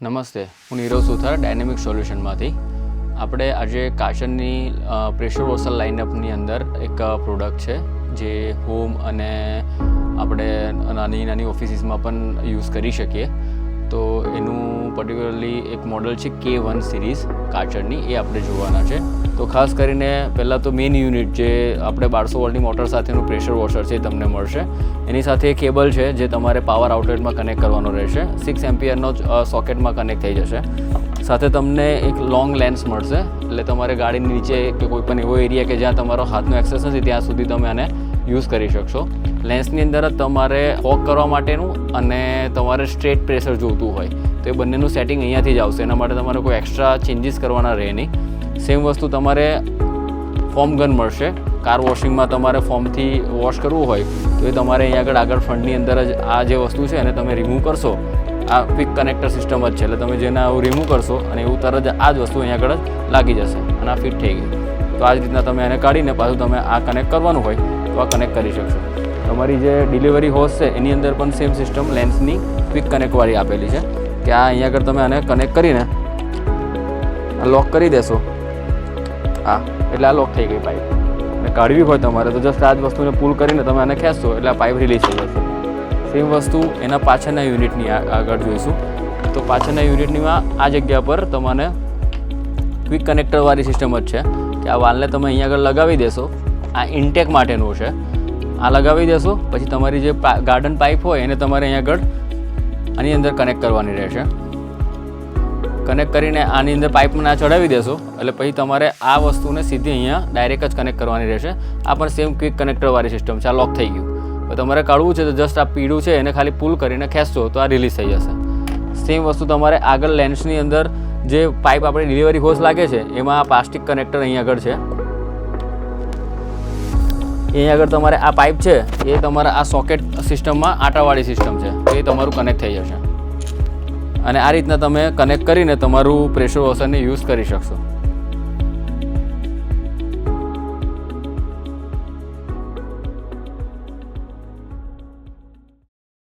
નમસ્તે, હું નીરવ સુથાર ડાયનેમિક સોલ્યુશનમાંથી. આપણે આજે કાચરની પ્રેશર વોશર લાઇનઅપની અંદર એક પ્રોડક્ટ છે જે હોમ અને આપણે નાની નાની ઓફિસીસમાં પણ યુઝ કરી શકીએ. તો એનું પર્ટિક્યુલરલી એક મોડલ છે K1 સિરીઝ કાચરની, એ આપણે જોવાના છે. તો ખાસ કરીને પહેલાં તો મેઇન યુનિટ જે આપણે 1200 વોલ્ટની મોટર સાથેનું પ્રેશર વોશર છે એ તમને મળશે. એની સાથે કેબલ છે જે તમારે પાવર આઉટલેટમાં કનેક્ટ કરવાનો રહેશે. 6 એમ્પિયરનો સોકેટમાં કનેક્ટ થઈ જશે. સાથે તમને એક લોંગ લેન્સ મળશે, એટલે તમારે ગાડીની નીચે કે કોઈ પણ એવો એરિયા કે જ્યાં તમારો હાથનો એક્સેસ નથી ત્યાં સુધી તમે આને યુઝ કરી શકશો. લેન્સની અંદર જ તમારે હોક કરવા માટેનું અને તમારે સ્ટ્રેટ પ્રેશર જોઈતું હોય તો એ બંનેનું સેટિંગ અહીંયાથી જ આવશે. એના માટે તમારે કોઈ એક્સ્ટ્રા ચેન્જીસ કરવાના રહે નહીં. સેમ વસ્તુ તમારે ફોમ ગન મળશે. કાર વોશિંગમાં તમારે ફોર્મથી વોશ કરવું હોય તો એ તમારે અહીંયા આગળ ફ્રન્ટની અંદર જ આ જે વસ્તુ છે એને તમે રિમૂવ કરશો. આ ક્વિક કનેક્ટર સિસ્ટમ જ છે, એટલે તમે જેને આવું રિમૂવ કરશો અને એવું તરત જ આ જ વસ્તુ અહીંયા આગળ જ લાગી જશે અને આ ફિટ થઈ ગઈ. તો આ જ રીતના તમે એને કાઢીને પાછું તમે આ કનેક્ટ કરવાનું હોય તો આ કનેક્ટ કરી શકશો. તમારી જે ડિલિવરી હોસ છે એની અંદર પણ સેમ સિસ્ટમ લેન્સની ક્વિક કનેક્ટવાળી આપેલી છે કે આ અહીંયા આગળ તમે આને કનેક્ટ કરીને લોક કરી દેશો. હા, એટલે આ લોક થઈ ગઈ પાઇપ. અને કાઢવી હોય તમારે તો જસ્ટ આ જ વસ્તુને પુલ કરીને તમે આને ખેંચશો એટલે આ પાઇપ રિલીઝ થઈ જશે. સેમ વસ્તુ એના પાછળના યુનિટની આગળ જોઈશું. તો પાછળના યુનિટનીમાં આ જગ્યા પર તમને ક્વિક કનેક્ટરવાળી સિસ્ટમ જ છે કે આ વાલને તમે અહીંયા આગળ લગાવી દેશો. આ ઇન્ટેક માટેનું છે. આ લગાવી દેશો પછી તમારી જે ગાર્ડન પાઇપ હોય એને તમારે અહીંયા આગળ આની અંદર કનેક્ટ કરવાની રહેશે. કનેક્ટ કરીને આની અંદર પાઇપમાં ના ચડાવી દેશો એટલે પછી તમારે આ વસ્તુને સીધી અહીંયા ડાયરેક્ટ જ કનેક્ટ કરવાની રહેશે. આ પણ સેમ ક્વિક કનેક્ટરવાળી સિસ્ટમ છે. આ લોક થઈ ગયું. તો તમારે કાઢવું છે તો જસ્ટ આ પીળું છે એને ખાલી પુલ કરીને ખેંચશો તો આ રિલીઝ થઈ જશે. સેમ વસ્તુ તમારે આગળ લેન્સની અંદર જે પાઇપ આપણે ડિલિવરી હોસ લાગે છે એમાં આ પ્લાસ્ટિક કનેક્ટર અહીંયા આગળ છે. અહીંયા આગળ તમારે આ પાઇપ છે એ તમારા આ સોકેટ સિસ્ટમમાં આટાવાળી સિસ્ટમ છે તો એ તમારું કનેક્ટ થઈ જશે. અને આ રીતના તમે કનેક્ટ કરીને તમારું પ્રેશર વોશરને યુઝ કરી શકશો.